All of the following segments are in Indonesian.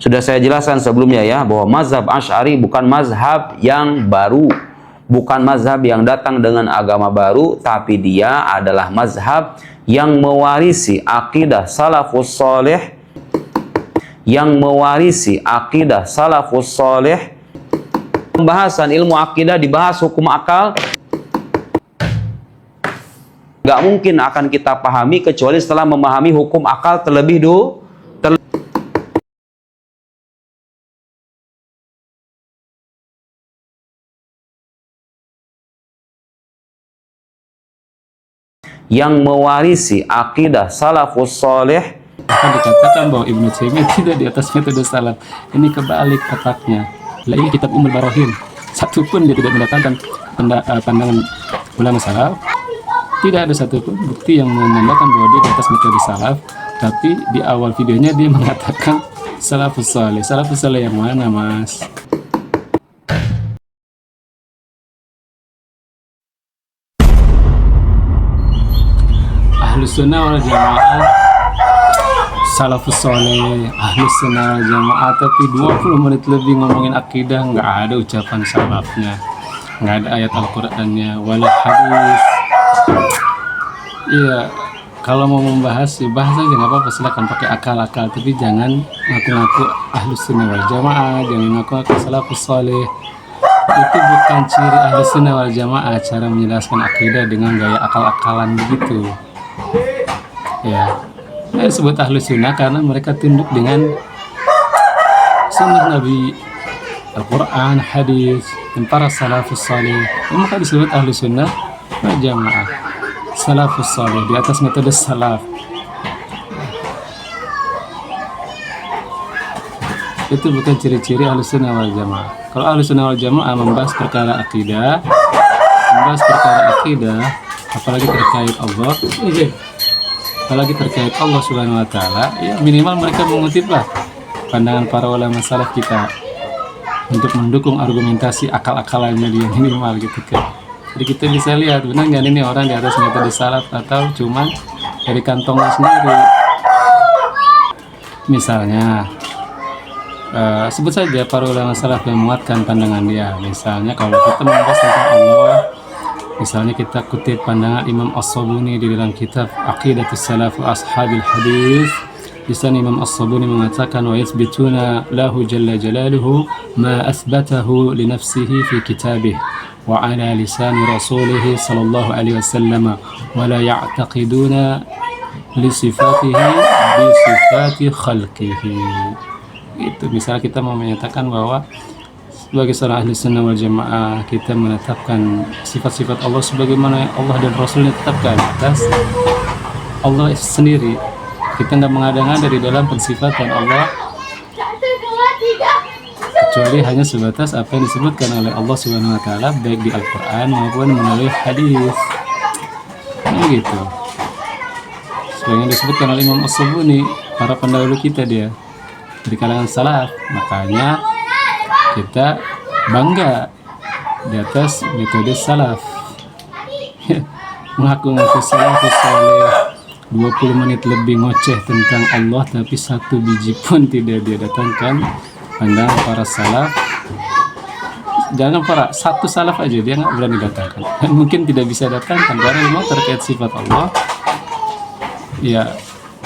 Sudah saya jelaskan sebelumnya ya, bahwa mazhab Asy'ari bukan mazhab yang baru, bukan mazhab yang datang dengan agama baru, tapi dia adalah mazhab yang mewarisi akidah salafus saleh, yang mewarisi akidah salafus saleh. Pembahasan ilmu akidah dibahas hukum akal, nggak mungkin akan kita pahami kecuali setelah memahami hukum akal terlebih dahulu. Yang mewarisi akidah salafus saleh. Akan dikatakan bahwa Ibnu Taimiyah tidak di atas metode salaf. Ini kebalik otaknya. Lah ini kitab Ummul Barahin, satupun dia tidak mendatangkan pandangan ulama salaf. Tidak ada satupun bukti yang menandakan bahwa dia di atas metode salaf. Tapi di awal videonya dia mengatakan salafus saleh. Salafus saleh yang mana, Mas? Ahlus Sunnah wal Jamaah, salafus saleh, Ahlus Sunnah wal Jamaah, tapi 20 menit lebih ngomongin akidah, nggak ada ucapan salafnya, nggak ada ayat Al-Qur'annya, wala hadis. Iya, kalau mau membahas ya bahas aja, nggak apa-apa, silakan pakai akal-akal, tapi jangan ngaku-ngaku Ahlus Sunnah wal Jamaah, jangan ngaku-ngaku salafus saleh. Itu bukan ciri Ahlus Sunnah wal Jamaah, cara menjelaskan akidah dengan gaya akal-akalan begitu. Ya, saya sebut Ahlus Sunnah karena mereka tunduk dengan sunnah Nabi, Al-Quran, hadis, dan para salafus salih. Maka disebut Ahlus Sunnah wal Jamaah, salafus salih, di atas metode salaf. Itu bukan ciri-ciri Ahlus Sunnah wal Jamaah. Kalau Ahlus Sunnah wal Jamaah membahas perkara akidah, apalagi terkait Allah, apalagi terkait Allah Subhanahu wa Ta'ala, ya minimal mereka mengutiplah pandangan para ulama salaf kita untuk mendukung argumentasi akal-akalannya dia, minimal gitu kan. Jadi kita bisa lihat benar nggak ini orang di atas metode salaf atau cuman dari kantongnya sendiri. Misalnya sebut saja para ulama salaf yang menguatkan pandangan dia. Misalnya kalau kita membahas tentang Allah, misalnya kita kutip pandangan Imam As-Sabuni di dalam kitab Aqidatus Salaf wa Ashabil Hadis. Di sana Imam As-Sabuni mengatakan wa yathbituna lahu jalla jalaluhu ma athbatahu li nafsihi fi kitabih wa ala lisan rasulih sallallahu alaihi wasallam wa la ya'taqiduna li sifatihi bi sifati khalqihi. Itu misalnya kita mau menyatakan bahwa sebagai seorang ahli sunnah wal jamaah kita menetapkan sifat-sifat Allah sebagaimana Allah dan Rasulnya tetapkan atas Allah sendiri. Kita tidak mengada-ngada di dalam pensifatan Allah kecuali hanya sebatas apa yang disebutkan oleh Allah Subhanahu wa Ta'ala baik di Al-Quran maupun melalui hadis. Begitu. Sebagai yang disebutkan oleh Imam As-Sabuni, para pendahulu kita dia dari kalangan salaf, makanya kita bangga di atas metode salaf. Mengaku-ngaku salafus saleh, 20 menit lebih ngoceh tentang Allah tapi satu biji pun tidak dia datangkan pandangan para salaf. Jangan para, satu salaf aja dia nggak berani datangkan, dan mungkin tidak bisa datangkan karena memang terkait sifat Allah ya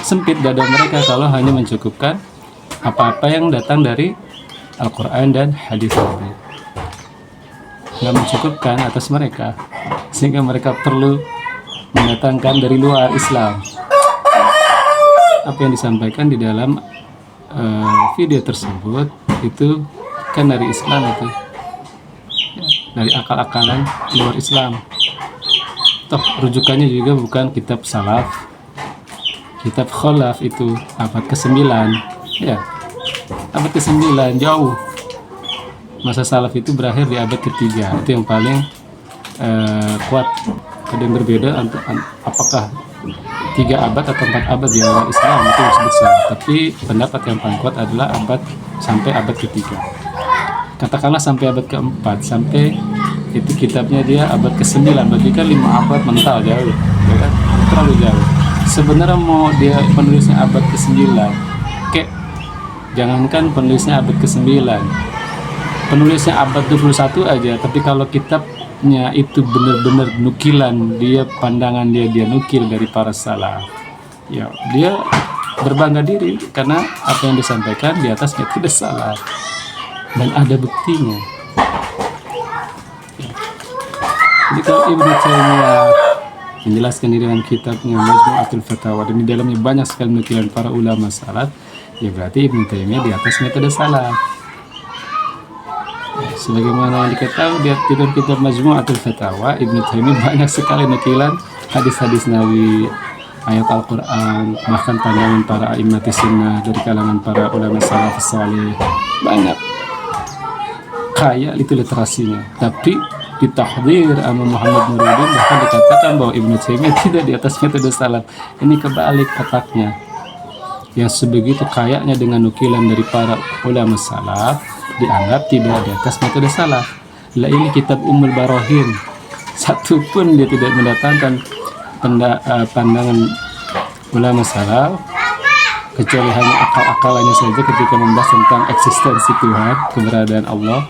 sempit dada mereka kalau hanya mencukupkan apa-apa yang datang dari Al-Quran dan hadis Nabi. Nggak mencukupkan atas mereka, sehingga mereka perlu mendatangkan dari luar Islam. Apa yang disampaikan di dalam video tersebut itu kan dari Islam, itu dari akal-akalan luar Islam. Toh rujukannya juga bukan kitab salaf, kitab kholaf itu abad ke-9 ya. Abad ke-9 jauh. Masa salaf itu berakhir di abad ke-3. Itu yang paling kuat. Ada yang berbeda apakah 3 abad atau 4 abad di awal Islam, itu disebut salaf. Tapi pendapat yang paling kuat adalah abad sampai abad ke-3. Katakanlah sampai abad ke-4, sampai itu kitabnya dia abad ke-9, berarti kan 5 abad mental jauh, ya kan? Terlalu jauh. Sebenarnya mau dia penulisnya abad ke-9, kayak Jangankan penulisnya abad ke-9, penulisnya abad 21 aja, tapi kalau kitabnya itu benar-benar nukilan, dia pandangan dia nukil dari para salaf, ya dia berbangga diri karena apa yang disampaikan di atas metode salaf dan ada buktinya. Jadi kalau Ibnu Taimiyah menjelaskan di dalam kitabnya Majmu'atul Fatawa dan di dalamnya banyak sekali nukilan para ulama salaf, ya berarti Ibnu Taimiyah di atas metode salaf. Sebagaimana yang diketahui di dalam kitab Majmu'atul Fatawa, Ibnu Taimiyah banyak sekali nukilan hadis-hadis Nabi, ayat Al-Quran, bahkan pandangan para a'immatis sunnah dari kalangan para ulama salafus salih. Banyak, kaya itu literasinya. Tapi di tahdzir sama Muhammad Nuruddin bahkan dikatakan bahwa Ibnu Taimiyah tidak di atas metode salaf. Ini kebalik otaknya, yang sebegitu kayanya dengan nukilan dari para ulama salaf dianggap tidak di atas metode salaf. Lah ini kitab Ummul Barahin, satu pun dia tidak mendatangkan pandangan ulama salaf, kecuali hanya akal-akalannya saja ketika membahas tentang eksistensi Tuhan, keberadaan Allah.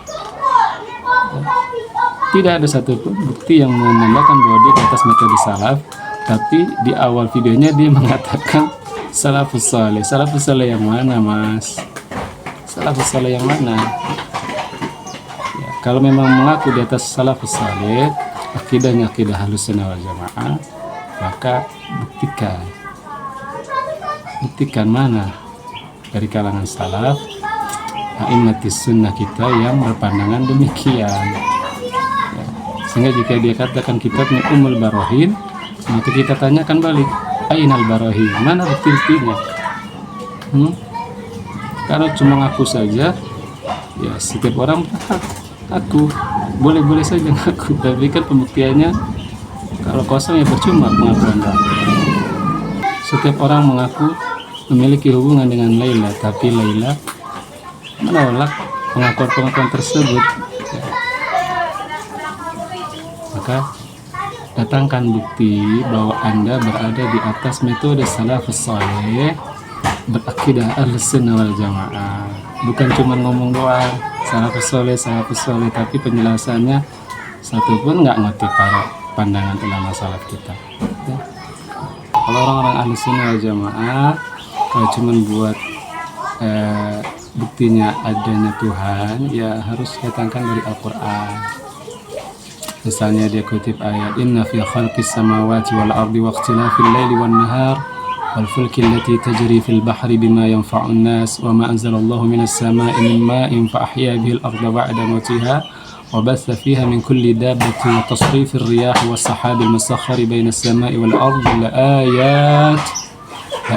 Tidak ada satupun bukti yang menandakan bahwa dia di atas metode salaf. Tapi di awal videonya dia mengatakan salafus saleh. Salafus saleh yang mana, Mas? Salafus saleh yang mana? Ya, kalau memang mengaku di atas salafus saleh, akidahnya akidah Ahlussunnah wal Jamaah, maka buktikan mana dari kalangan salaf a'immatis sunnah kita yang berpandangan demikian. Ya, sehingga jika dia katakan kitabnya Ummul Barahin, maka kita tanyakan balik, ainal barahin, mana bukti-buktinya? Karena cuma ngaku saja, ya setiap orang aku boleh-boleh saja ngaku, tapi kan pembuktiannya kalau kosong ya percuma pengakuan. Setiap orang mengaku memiliki hubungan dengan Laila, tapi Laila menolak pengakuan-pengakuan tersebut. Ya. Maka datangkan bukti bahwa Anda berada di atas metode salafus saleh, berakidah Ahlussunnah wal Jamaah. Bukan cuma ngomong doang salafus saleh, tapi penjelasannya satu pun nggak ngutip para pandangan ulama salaf kita. Ya. Kalau orang-orang Ahlussunnah wal Jamaah, kalau cuma buat buktinya adanya Tuhan, ya harus datangkan dari Al-Quran. Misalnya dia kutip ayat inna fi khalqis samawati wal ardi wa ikhtilafil laili wan nahar wal fulki allati tajri fil bahri bima yanfa'un nas wa ma anzalallahu minas samai min ma'in fa ahya bihil arda ba'da mautiha wa batha fiha min kulli dabbatin wa tasrifir riyahi was sahabil musakhkhari bainas samai wal ardi la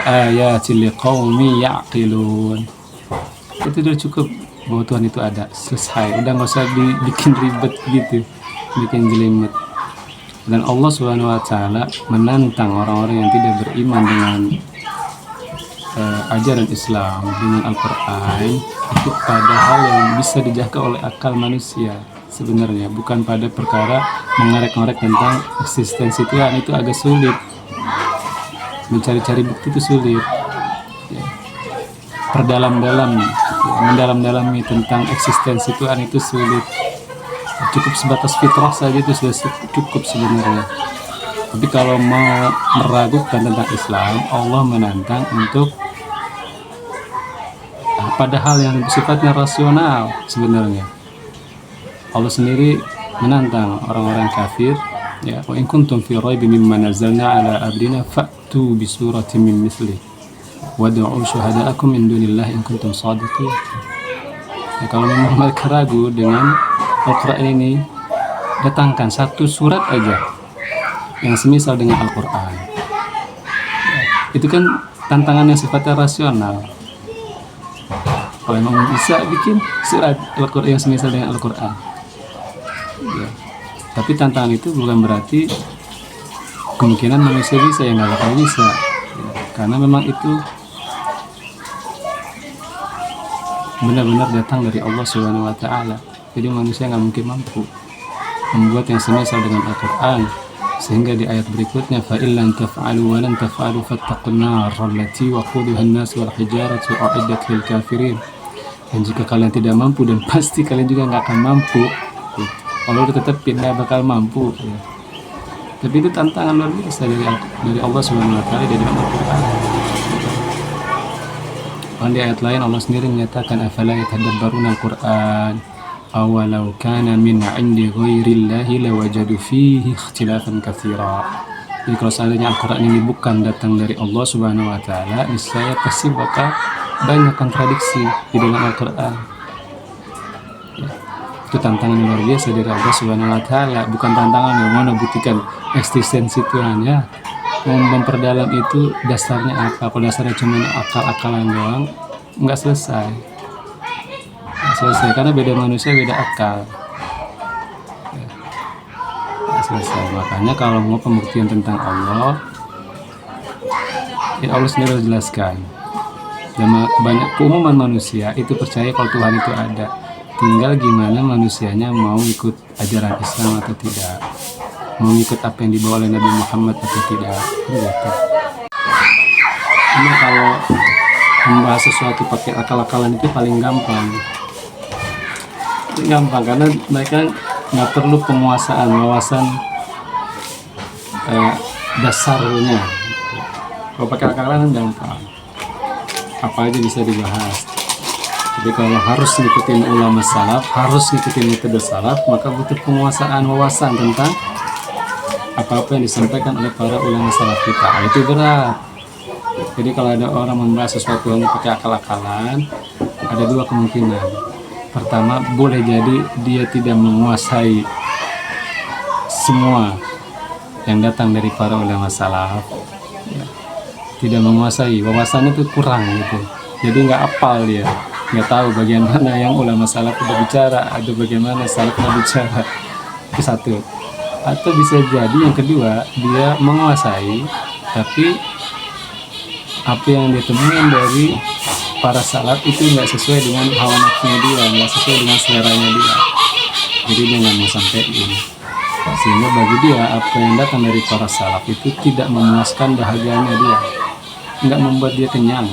ayatin liqaumin ya'qilun. Itu sudah cukup bahwa Tuhan itu ada, selesai, udah nggak usah dibikin ribet gitu, bikin jelimet. Dan Allah Subhanahu wa Ta'ala menantang orang-orang yang tidak beriman dengan ajaran Islam, dengan Al-Quran, itu pada hal yang bisa dijangka oleh akal manusia sebenarnya, bukan pada perkara mengorek-ngorek tentang eksistensi Tuhan. Itu agak sulit, mencari-cari bukti itu sulit ya. Mendalam-dalami tentang eksistensi Tuhan itu sulit. Cukup sebatas fitrah saja itu sudah cukup sebenarnya. Tapi kalau mau meragukan tentang Islam, Allah menantang untuk pada hal yang sifatnya rasional sebenarnya. Allah sendiri menantang orang-orang kafir, ya, wa in kuntum fi raibin mimma nazzalna ala abdina fa'tu bi suratin min mithlihi wad'u syuhada'akum min dunillahi in kuntum shadiqin. Ya, kalau memang mereka ragu dengan Al-Quran ini, datangkan satu surat aja yang semisal dengan Al-Quran. Itu kan tantangan yang sifatnya rasional. Kalau memang bisa bikin surat Al-Quran yang semisal dengan Al-Quran ya. Tapi tantangan itu bukan berarti kemungkinan manusia bisa, yang nggak bakal bisa ya. Karena memang itu benar-benar datang dari Allah Subhanahu wa Ta'ala. Jadi manusia nggak mungkin mampu membuat yang semisal dengan Al-Quran. Sehingga di ayat berikutnya, fa illam taf'alu wa lan taf'alu fattaqun nar allati waquduha an-nas wal hijaratu u'iddat lil kafirin. Dan jika kalian tidak mampu, dan pasti kalian juga nggak akan mampu, kalau udah tetapin nggak bakal mampu ya. Tapi itu tantangan luar biasa dari Allah Subhanahu wa taala di dalam Al-Qur'an. Dan di ayat lain Allah sendiri menyatakan, afala yatadabbaruna al-Qur'an awalau kana min 'indi ghairillahi lawajadu fihi ikhtilafan katsira. Jadi kalau seandainya Al-Qur'an ini bukan datang dari Allah Subhanahu wa taala, niscaya pasti bakal banyak kontradiksi di dalam Al-Qur'an. Ya. Itu tantangan yang luar biasa dari Allah Subhanahu wa taala, bukan tantangan yang mau membuktikan eksistensi Tuhan ya. Mau memperdalam itu dasarnya apa? Kalau dasarnya cuma akal-akalan doang, nggak selesai. Selesai karena beda manusia beda akal ya, selesai. Makanya kalau mau pembuktian tentang Allah ya Allah sendiri harus jelaskan. Dan banyak keumuman manusia itu percaya kalau Tuhan itu ada, tinggal gimana manusianya mau ikut ajaran Islam atau tidak, mau ikut apa yang dibawa oleh Nabi Muhammad atau tidak gitu. Cuma kalau membahas sesuatu pakai akal-akalan itu paling gampang karena mereka nggak perlu penguasaan wawasan dasarnya. Kalau pakai akal-akalan gampang, apa aja bisa dibahas. Jadi kalau harus ngikutin ulama salaf, harus ngikutin metode salaf, maka butuh penguasaan wawasan tentang apa-apa yang disampaikan oleh para ulama salaf kita. Itu berat. Jadi kalau ada orang membahas sesuatu hanya pakai akal-akalan, ada dua kemungkinan. Pertama, boleh jadi dia tidak menguasai semua yang datang dari para ulama salaf ya. Tidak menguasai, wawasannya itu kurang gitu. Jadi nggak hafal dia, nggak tahu bagian mana yang ulama salaf itu bicara, atau bagaimana salaf bicara. Itu satu. Atau bisa jadi yang kedua, dia menguasai tapi apa yang dia temuin dari para salaf itu nggak sesuai dengan hawa nafsunya dia, nggak sesuai dengan seleranya dia. Jadi dia nggak mau sampein. Sehingga bagi dia apa yang datang dari para salaf itu tidak memuaskan dahaganya dia, nggak membuat dia kenyang.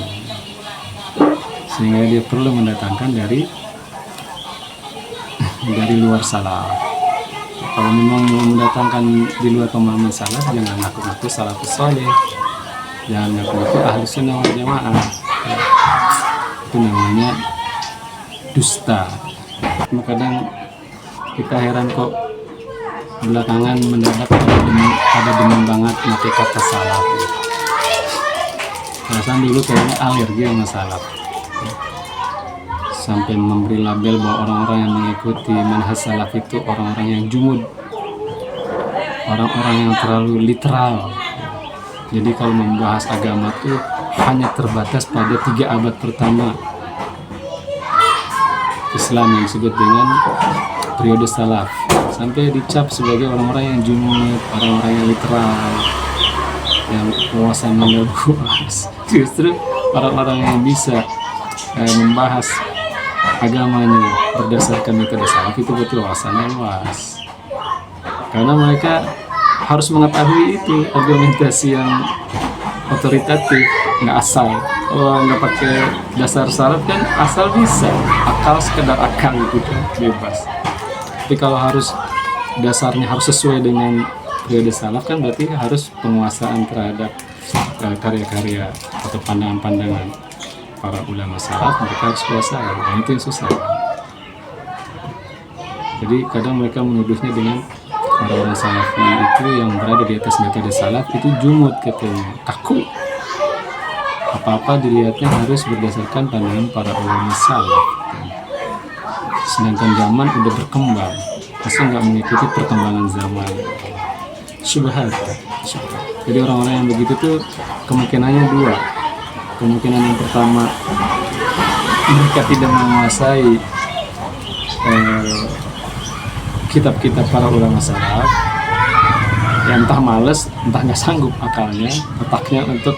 Sehingga dia perlu mendatangkan dari luar salaf. Kalau memang mau mendatangkan di luar pemahaman salaf, jangan ngaku-ngaku salafus saleh, jangan ngaku-ngaku ahli sunnah wal jamaah. Itu namanya dusta. Kadang kita heran kok belakangan mendadak ada demam banget pakai kata salaf. Perasaan dulu kayaknya alergi sama salaf, sampai memberi label bahwa orang-orang yang mengikuti manhaj salaf itu orang-orang yang jumud, orang-orang yang terlalu literal. Jadi kalau membahas agama tuh hanya terbatas pada 3 abad pertama Islam yang disebut dengan periode salaf, sampai dicap sebagai orang-orang yang jumud, orang-orang yang literal, yang wawasannya luas. Justru orang-orang yang bisa membahas agamanya berdasarkan metode salaf itu betul wawasannya luas, karena mereka harus mengetahui itu argumentasi yang otoritatif, nggak asal. Kalau nggak pakai dasar salaf kan asal bisa, akal sekedar akal gitu, bebas. Tapi kalau harus dasarnya harus sesuai dengan periode salaf kan berarti harus penguasaan terhadap karya-karya atau pandangan-pandangan para ulama salaf, mereka harus kuasai. Dan itu yang susah. Jadi kadang mereka menuduhnya dengan orang-orang salafi itu yang berada di atas metode salaf itu jumud katanya, kaku. Apa-apa dilihatnya harus berdasarkan pandangan para ulama salaf. Sedangkan zaman udah berkembang, masa nggak mengikuti perkembangan zaman. Syubhat. Jadi orang-orang yang begitu tuh kemungkinannya dua. Kemungkinan yang pertama, mereka tidak menguasai kitab-kitab para ulama salaf, ya entah males, entah nggak sanggup akalnya, otaknya untuk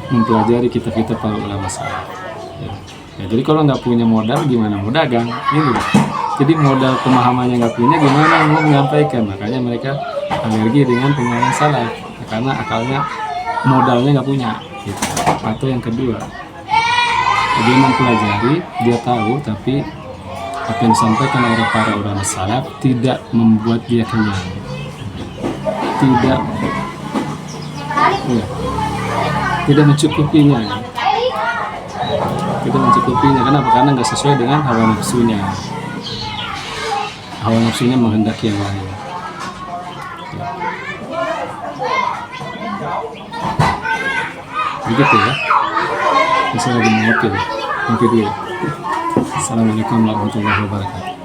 mempelajari kitab-kitab para ulama salaf. Ya, jadi kalau nggak punya modal, gimana mau dagang? Gitu. Jadi modal pemahamannya nggak punya, gimana mau menyampaikan? Makanya mereka alergi dengan pemahaman salaf karena akalnya modalnya nggak punya gitu. Atau yang kedua, dia mempelajari, dia tahu, tapi apa yang disampaikan oleh para ulama salaf tidak membuat dia kenyang, tidak mencukupinya, Kenapa? Karena nggak sesuai dengan hawa nafsunya. Hawa nafsunya menghendaki yang lain. Begitu ya. Bisa lagi ngopi dulu. Assalamualaikum warahmatullahi wabarakatuh.